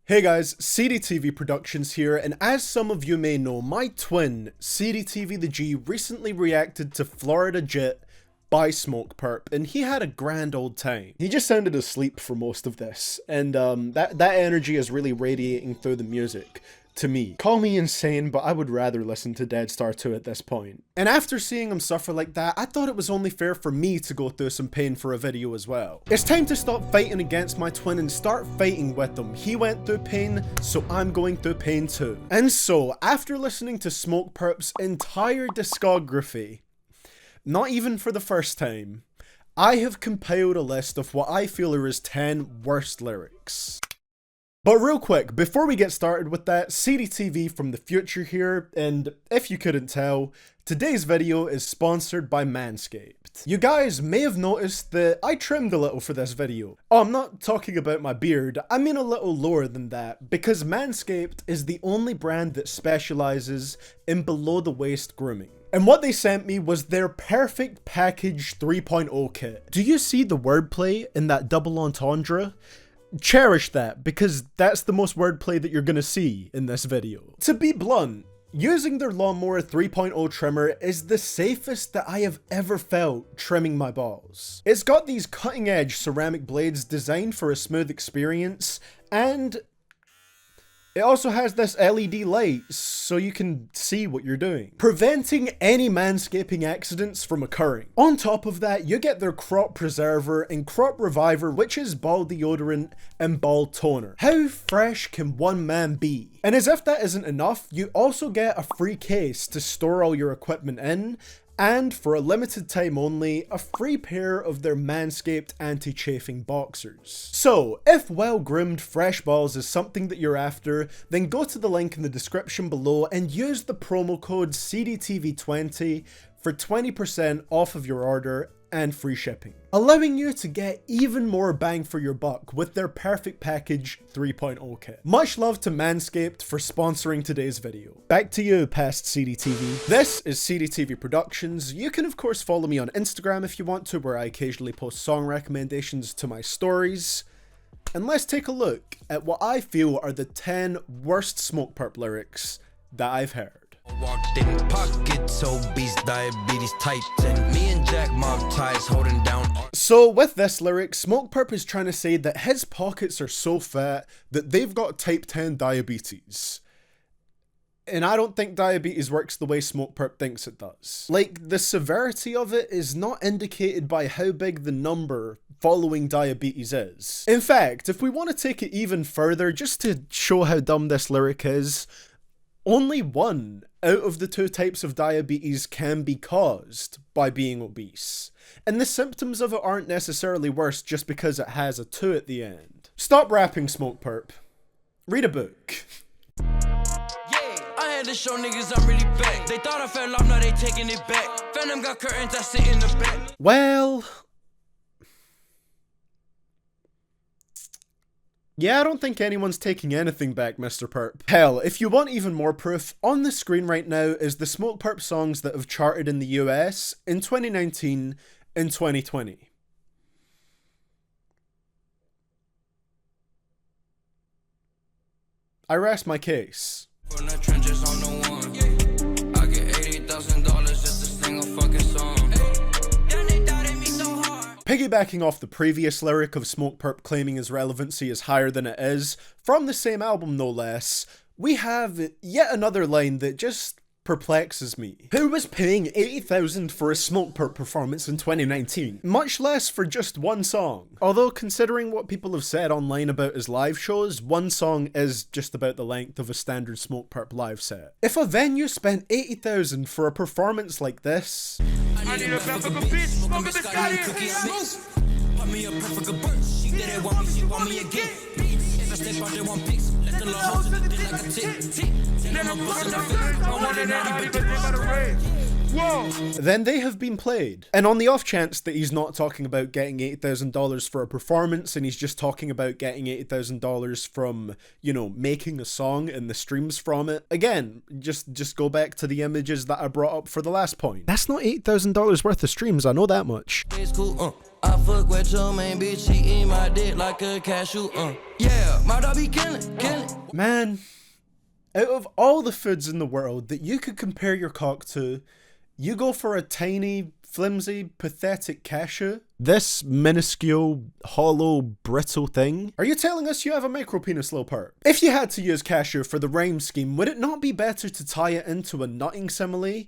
Hey guys, CDTVProductions here, and as some of you may know, my twin, CDTV the G, recently reacted to Florida Jit by Smokepurpp, and he had a grand old time. He just sounded asleep for most of this, and that energy is really radiating through the music. To me. Call me insane, but I would rather listen to Dead Star 2 at this point. And after seeing him suffer like that, I thought it was only fair for me to go through some pain for a video as well. It's time to stop fighting against my twin and start fighting with him. He went through pain, so I'm going through pain too. And so, after listening to Smokepurpp's entire discography, not even for the first time, I have compiled a list of what I feel are his 10 worst lyrics. But real quick, before we get started with that, CDTV from the future here, and if you couldn't tell, today's video is sponsored by Manscaped. You guys may have noticed that I trimmed a little for this video. Oh, I'm not talking about my beard, I mean a little lower than that, because Manscaped is the only brand that specializes in below the waist grooming. And what they sent me was their Perfect Package 3.0 kit. Do you see the wordplay in that double entendre? Cherish that, because that's the most wordplay that you're gonna see in this video. To be blunt, using their Lawnmower 3.0 trimmer is the safest that I have ever felt trimming my balls. It's got these cutting edge ceramic blades designed for a smooth experience, and it also has this LED light so you can see what you're doing, preventing any manscaping accidents from occurring. On top of that, you get their Crop Preserver and Crop Reviver, which is ball deodorant and ball toner. How fresh can one man be? And as if that isn't enough, you also get a free case to store all your equipment in, and for a limited time only, a free pair of their Manscaped anti-chafing boxers. So, if well-groomed fresh balls is something that you're after, then go to the link in the description below and use the promo code CDTV20 for 20% off of your order and free shipping, allowing you to get even more bang for your buck with their Perfect Package 3.0 kit. Much love to Manscaped for sponsoring today's video. Back to you, past CDTV. This is CDTV Productions. You can of course follow me on Instagram if you want to, where I occasionally post song recommendations to my stories. And let's take a look at what I feel are the 10 worst Smokepurpp lyrics that I've heard. Walked in pockets, obese, diabetes type 10. Me and Jack mob ties holding down. So with this lyric, Smokepurpp is trying to say that his pockets are so fat that they've got type 10 diabetes. And I don't think diabetes works the way Smokepurpp thinks it does. Like, the severity of it is not indicated by how big the number following diabetes is. In fact, if we want to take it even further, just to show how dumb this lyric is, only one out of the 2 types of diabetes can be caused by being obese. And the symptoms of it aren't necessarily worse just because it has a 2 at the end. Stop rapping, Smokepurpp. Read a book. Yeah, I had to show niggas I'm really back. They thought I fell off, now they taking it back. Phantom got curtains, I sit in the back. Well, yeah, I don't think anyone's taking anything back, Mr. Purpp. Hell, if you want even more proof, on the screen right now is the Smokepurpp songs that have charted in the US in 2019 and 2020. I rest my case. From the trenches on the one. I get $80,000 just to sing a fucking song. Piggybacking off the previous lyric of Smokepurpp claiming his relevancy is higher than it is, from the same album no less, we have yet another line that just perplexes me. Who was paying $80,000 for a Smokepurpp performance in 2019? Much less for just one song. Although considering what people have said online about his live shows, one song is just about the length of a standard Smokepurpp live set. If a venue spent $80,000 for a performance like this, I need a perfect bitch, smoke a biscotti. Put me a perfect burst. She did it, want me, she want me again. If I step out there, one pics. Let the little hoes in the dick like a tick. Then I'm busting up it. I want it naughty, but then they have been played. And on the off chance that he's not talking about getting $80,000 for a performance and he's just talking about getting $80,000 from, you know, making a song and the streams from it, again, just go back to the images that I brought up for the last point. That's not $8,000 worth of streams, I know that much. it's cool, I fuck with your main bitch, she eat my dick like a cashew, Yeah, my dog be killing. Man, out of all the foods in the world that you could compare your cock to, you go for a tiny, flimsy, pathetic cashew? This minuscule, hollow, brittle thing? Are you telling us you have a micropenis, Lil Perp? If you had to use cashew for the rhyme scheme, would it not be better to tie it into a nutting simile,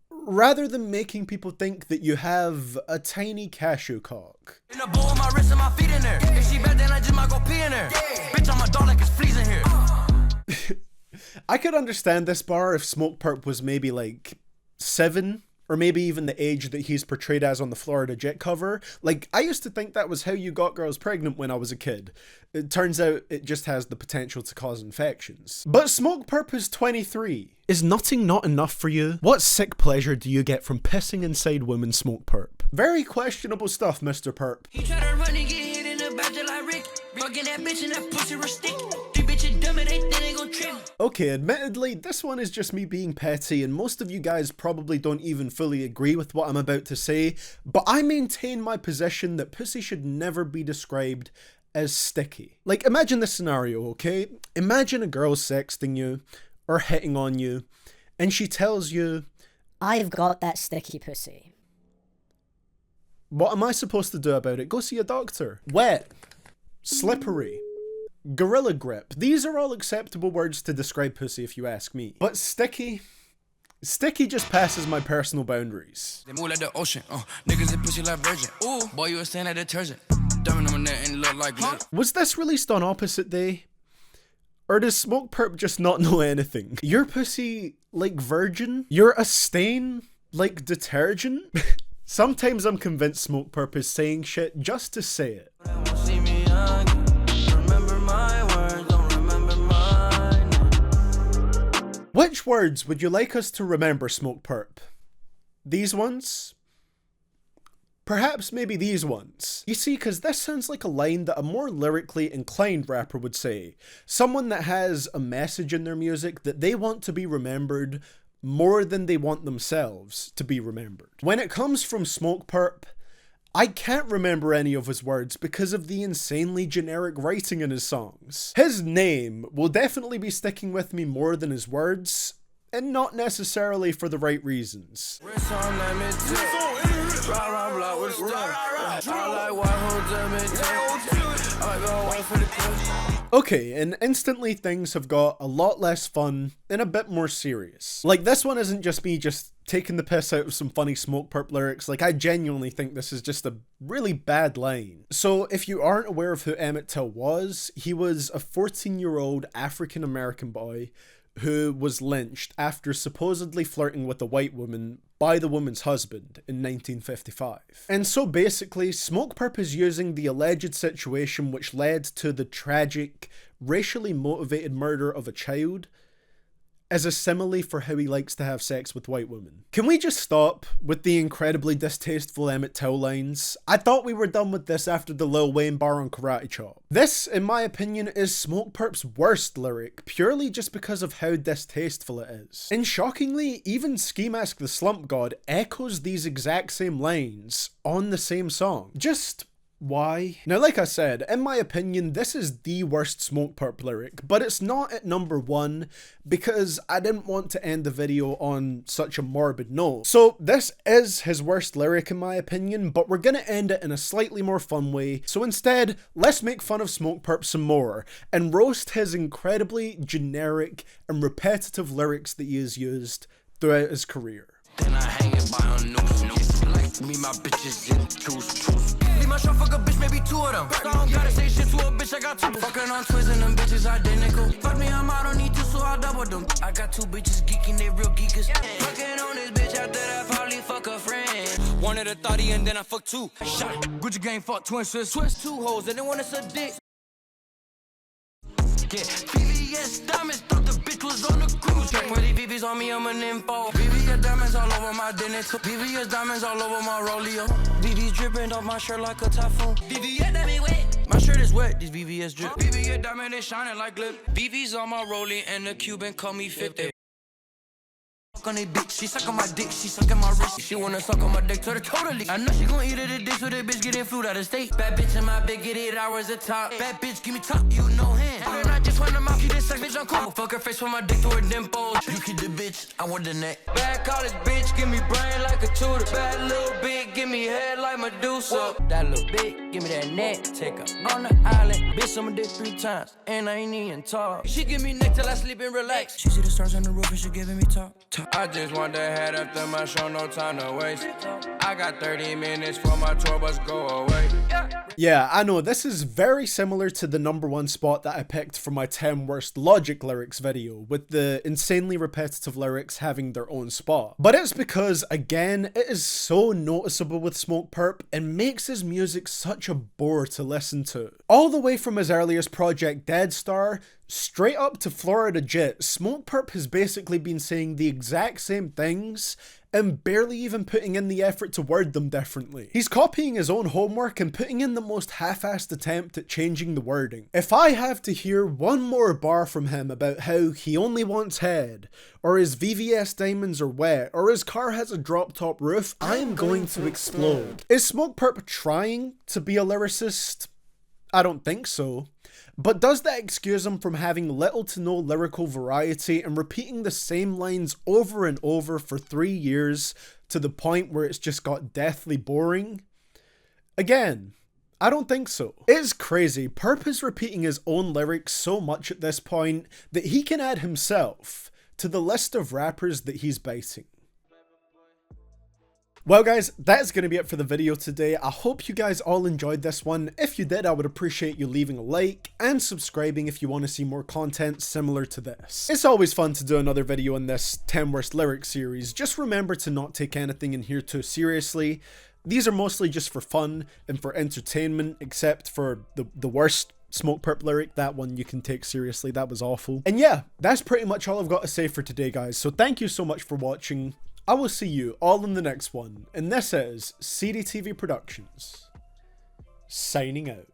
rather than making people think that you have a tiny cashew cock? In a bowl with my wrist and my feet in there. If she bad, then I just might go pee in there. Bitch, I'm a dog like it's fleas in here. I could understand this bar if Smokepurpp was maybe like 7, or maybe even the age that he's portrayed as on the Florida Jet cover. Like, I used to think that was how you got girls pregnant when I was a kid. It turns out it just has the potential to cause infections. But Smokepurpp is 23. Is nutting not enough for you? What sick pleasure do you get from pissing inside women, Smokepurpp? Very questionable stuff, Mr. Perp. He try to run and get hit in the back like Rick. Fucking that bitch and that pussy stick. These bitches dumb and they think they gon' trip. Okay, admittedly, this one is just me being petty, and most of you guys probably don't even fully agree with what I'm about to say, but I maintain my position that pussy should never be described as sticky. Like, imagine this scenario, okay? Imagine a girl sexting you, or hitting on you, and she tells you, I've got that sticky pussy. What am I supposed to do about it? Go see a doctor. Wet. Slippery. Gorilla grip. These are all acceptable words to describe pussy if you ask me. But sticky? Sticky just passes my personal boundaries. They move like the ocean. Niggas that pussy like virgin. Ooh, boy, you a stand at detergent. Dumbing them in there and look like glitter. Was this released on Opposite Day? Or does Smokepurpp just not know anything? Your pussy like virgin? You're a stain like detergent? Sometimes I'm convinced Smokepurpp is saying shit just to say it. See me young, remember my words, don't remember mine. Which words would you like us to remember, Smokepurpp? These ones? Perhaps maybe these ones. You see, because this sounds like a line that a more lyrically inclined rapper would say. Someone that has a message in their music that they want to be remembered more than they want themselves to be remembered. When it comes from Smokepurpp, I can't remember any of his words because of the insanely generic writing in his songs. His name will definitely be sticking with me more than his words, and not necessarily for the right reasons. Okay, and instantly things have got a lot less fun and a bit more serious. Like, this one isn't just me just taking the piss out of some funny Smokepurpp lyrics. Like, I genuinely think this is just a really bad line. So if you aren't aware of who Emmett Till was, he was a 14-year-old African-American boy who was lynched after supposedly flirting with a white woman by the woman's husband in 1955. And so basically, Smokepurpp is using the alleged situation which led to the tragic, racially motivated murder of a child as a simile for how he likes to have sex with white women. Can we just stop with the incredibly distasteful Emmett Till lines? I thought we were done with this after the Lil Wayne bar on Karate Chop. This, in my opinion, is Smokepurpp's worst lyric, purely just because of how distasteful it is. And shockingly, even Ski Mask the Slump God echoes these exact same lines on the same song. Just why? Now, like I said, in my opinion, this is the worst Smokepurpp lyric, but it's not at number 1 because I didn't want to end the video on such a morbid note. So this is his worst lyric in my opinion, but we're gonna end it in a slightly more fun way. So instead, let's make fun of Smokepurpp some more and roast his incredibly generic and repetitive lyrics that he has used throughout his career. Then I hang it by a noose. Like me, my bitches in twos. Leave my shop, fuck a bitch, maybe 2 of them. I don't gotta say shit to a bitch, I got 2. Fucking on twins and them bitches identical. Fuck me, I'm out, don't need to, so I double them. I got 2 bitches geeking, they real geekers. Fucking on this bitch after that, probably fuck a friend. One at a 30 and then I fuck 2. Shot it. Gucci gang, fuck twins, twist 2 hoes, and then wanna suck dick. Yeah, VVS diamonds, thought the bitch was on the cruise. Check where these VVS on me, I'm an info. VVS diamonds all over my dinner. VVS diamonds all over my rollie. VVS dripping off my shirt like a typhoon. VVS diamond wet. My shirt is wet, these VVS drip. VVS diamond is shining like glip. VVS on my rollie and the Cuban call me 50. On a bitch, she suck on my dick, she suck on my wrist. She wanna suck on my dick to the totally. I know she gon' eat it a dick, so that bitch getting flew out of state. Bad bitch in my big, get 8 hours a top. Bad bitch, give me top, you know him. And I just wanna mouth you this sex, bitch, I'm cool. Fuck her face with my dick through her dimples. You keep the bitch, I want the neck. Bad college bitch, give me brain like a tutor. Bad little bitch, give me head like Medusa. That little bitch, give me that neck. Take her on the island. Bitch, on my dick 3 times, and I ain't even talk. She give me neck till I sleep and relax. She see the stars on the roof and she giving me talk. I just want the head after my show, no time to waste. I got 30 minutes for my tour bus, go away. Yeah, I know, this is very similar to the #1 spot that I picked for my 10 worst Logic lyrics video, with the insanely repetitive lyrics having their own spot. But it's because, again, it is so noticeable with Smokepurpp and makes his music such a bore to listen to. All the way from his earliest project Dead Star, straight up to Florida Jit, Smokepurpp has basically been saying the exact same things and barely even putting in the effort to word them differently. He's copying his own homework and putting in the most half-assed attempt at changing the wording. If I have to hear one more bar from him about how he only wants head, or his VVS diamonds are wet, or his car has a drop-top roof, I am going to explode. Is Smokepurpp trying to be a lyricist? I don't think so. But does that excuse him from having little to no lyrical variety and repeating the same lines over and over for 3 years to the point where it's just got deathly boring? Again, I don't think so. It's crazy. Purpp is repeating his own lyrics so much at this point that he can add himself to the list of rappers that he's biting. Well guys, that's going to be it for the video today. I hope you guys all enjoyed this one. If you did, I would appreciate you leaving a like and subscribing if you want to see more content similar to this. It's always fun to do another video in this 10 worst lyrics series. Just remember to not take anything in here too seriously. These are mostly just for fun and for entertainment, except for the worst Smokepurpp lyric. That one you can take seriously, that was awful. And yeah, that's pretty much all I've got to say for today guys, so thank you so much for watching. I will see you all in the next one, and this is CDTV Productions, signing out.